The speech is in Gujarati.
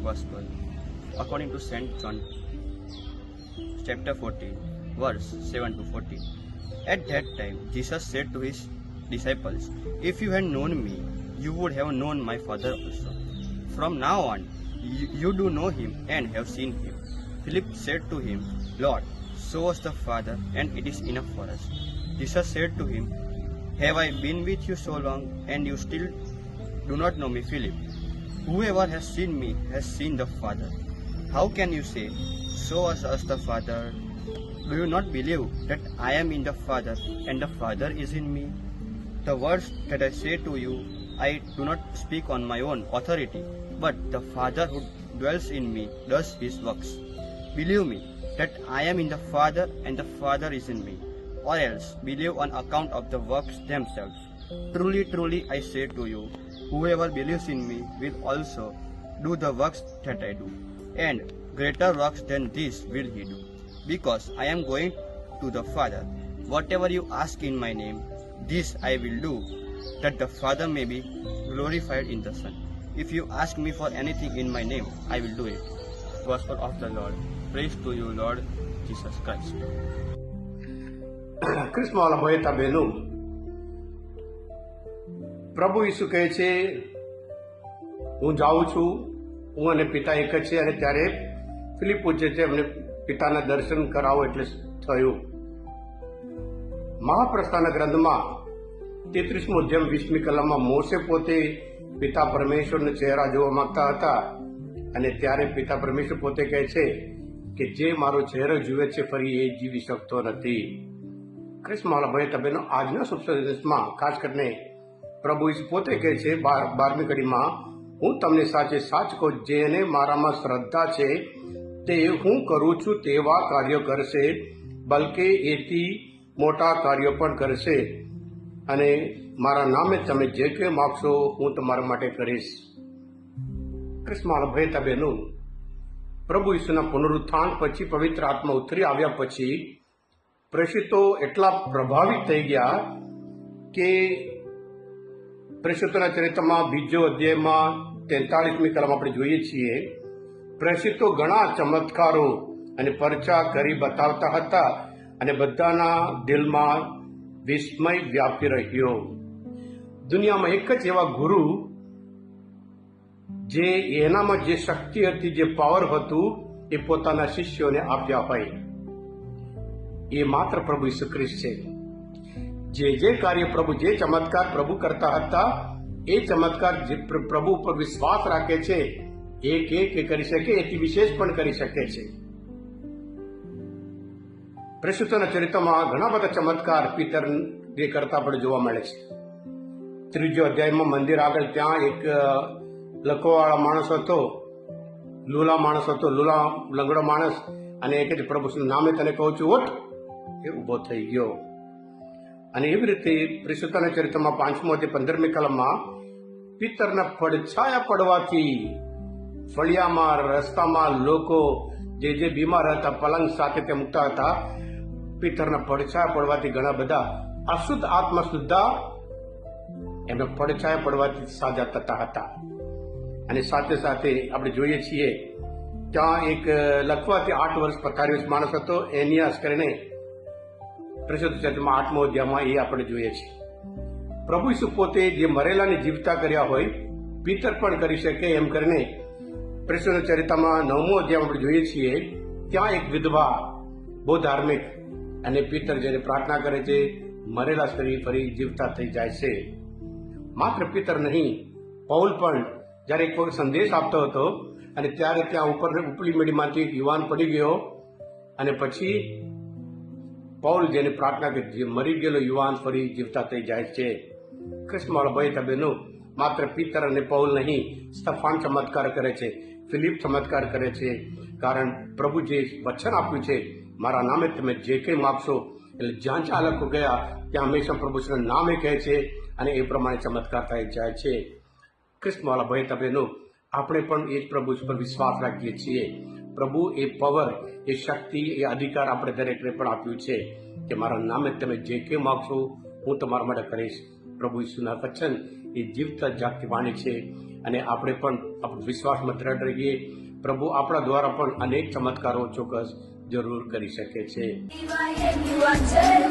Gospel according to St. John, chapter 14, verse 7 to 14. At that time, Jesus said to his disciples, "If you had known me, you would have known my Father also. From now on, you do know him and have seen him." Philip said to him, "Lord, show us the Father, and it is enough for us." Jesus said to him, "Have I been with you so long, and you still do not know me, Philip? Whoever has seen me has seen the Father. How can you say, 'Show us the Father'? Do you not believe that I am in the Father, and the Father is in me? The words that I say to you, I do not speak on my own authority, but the Father who dwells in me does his works. Believe me that I am in the Father, and the Father is in me, or else believe on account of the works themselves. Truly, truly, I say to you, whoever believes in me will also do the works that I do, and greater works than these will he do, because I am going to the Father. Whatever you ask in my name, this I will do, that the Father may be glorified in the Son. If you ask me for anything in my name, I will do it." Gospel of the Lord. Praise to you, Lord Jesus Christ. ક્રિસ્મવાલા ભાઈ તા બહેનો, પ્રભુ ઈસુ કહે છે, હું જાઉં છું, હું અને પિતા એક જ છે. અને ત્યારે ફિલિપ પૂછે છે, અમને પિતાના દર્શન કરાવો. એટલે થયું. મહાપ્રસ્થાનના ગ્રંથમાં 33મો અધ્યાય 20મી કલમમાં મોસે પોતે પિતા પરમેશ્વરનો ચહેરા જોવા માંગતા હતા, અને ત્યારે પિતા પરમેશ્વર પોતે કહે છે કે જે મારો ચહેરો જુએ છે ફરી એ જીવી શકતો નથી. ક્રિસ્મવાલા ભાઈ તબેનો, આજના શુભ સંદેશમાં ખાસ કરીને પ્રભુ ઈસુ પોતે કહે છે 12મી કડીમાં, હું તમને સાચે સાચ કહું, જેને મારામાં શ્રદ્ધા છે તે હું કરું છું તેવા કાર્યો કરશે, બલકે એથી મોટા કાર્યો પણ કરશે, અને મારા નામે તમે જે કંઈ માગશો હું તમારા માટે કરીશ. ક્રિસ્મવાલા ભાઈ તબેનો, પ્રભુ ઈસુના પુનરુત્થાન પછી પવિત્ર આત્મા ઉતરી આવ્યા પછી પ્રેષિતો એટલા પ્રભાવિત થઈ ગયા કે પ્રેષિતોના ચરિત્રમાં 2 અધ્યાયમાં 43મી કલમ આપણે જોઈએ છીએ, પ્રેષિતો ઘણા ચમત્કારો અને પરચા કરી બતાવતા હતા, અને બધાના દિલમાં વિસ્મય વ્યાપી રહ્યો. દુનિયામાં એક જ એવા ગુરુ જે એનામાં જે શક્તિ હતી, જે પાવર હતું, એ પોતાના શિષ્યોને આપ્યા હોય, એ માત્ર પ્રભુ ઈસુ ખ્રિસ્ત છે. જે કાર્ય પ્રભુ, જે ચમત્કાર પ્રભુ કરતા હતા, એ ચમત્કાર જે પ્રભુ ઉપર વિશ્વાસ રાખે છે એક કરી શકે, એથી વિશેષ પણ કરી શકે છે. પ્રેષિતોના ચરિત્રમાં ઘણા બધા ચમત્કાર પિતર જે કરતા પણ જોવા મળે છે. 3જો અધ્યાયમાં મંદિર આગળ ત્યાં એક લકવાવાળા માણસ હતો, લૂલા લંગડો માણસ, અને એક જ પ્રભુનું નામે તને કહું છું ઉઠ, એ ઉભો થઈ ગયો. અને એવી રીતે પ્રેષિતોના ચરિત્રમાં 5મો અધ્યાય 15મી કલમમાં પિતરના પડછાયા પડવાથી ફળિયામાં, રસ્તામાં લોકો જે બીમાર હતા પલંગ સાથે તે મૂકતા હતા, પિતરના પડછાયા પડવાથી ઘણા બધા અશુદ્ધ આત્મા સુદ્ધા એમને પડછાયા પડવાથી સાજા થતા હતા. અને સાથે સાથે આપણે જોઈએ છીએ ત્યાં એક લખવાથી 8 વર્ષ 45 માણસ હતો, એનિયાસ કરીને પ્રેષિત ચરિત્રમાં 8મો અધ્યાયમાં એ આપણે જોઈએ છીએ. પ્રભુ ઈસુ પોતે જે મરેલાને જીવતા કર્યા હોય, પિતર પણ કરી શકે એમ કરીને પ્રેષિત ચરિત્રમાં 9મો અધ્યાય આપણે જોઈએ છીએ, ત્યાં એક વિધવા બહુ ધાર્મિક, અને પિતર જેને પ્રાર્થના કરે છે, મરેલા શરીર ફરી જીવતા થઈ જાય છે. માત્ર પિતર નહીં, પૌલ પણ જ્યારે એક વખત સંદેશ આપતો હતો, અને ત્યારે ત્યાં ઉપલી મેડીમાંથી યુવાન પડી ગયો, અને પછી પૌલ જેને પ્રાર્થના કરી, મરી ગયેલો યુવાન ફરી જીવતા થઈ જાય છે. ક્રિસ્મવાલા ભાઈ તબેનો, માત્ર પિતર અને પૌલ નહીં, સ્તફાન ચમત્કાર કરે છે, ફિલિપ ચમત્કાર કરે છે, કારણ પ્રભુ જે વચન આપ્યું છે, મારા નામે તમે જે કંઈ માગશો, એટલે જ્યાં જ્યાં લોકો ગયા ત્યાં હંમેશા પ્રભુના નામે કહે છે, અને એ પ્રમાણે ચમત્કાર થઈ જાય છે. ક્રિસ્મવાલા ભાઈ તબેનો, આપણે પણ એ જ પ્રભુ પર વિશ્વાસ રાખીએ છીએ. પ્રભુ એ પાવર, એ શક્તિ, એ અધિકાર આપણે દરેકને પણ આપ્યું છે કે મારા નામે તમે જે કંઈ માગશો હું તમારા માટે કરીશ. પ્રભુ ઈસુના વચન એ જીવતા જાગતી વાણી છે, અને આપણે પણ આપણે વિશ્વાસમાં દ્રઢ રહીએ. પ્રભુ આપણા દ્વારા પણ અનેક ચમત્કારો ચોક્કસ જરૂર કરી શકે છે. Divine, you are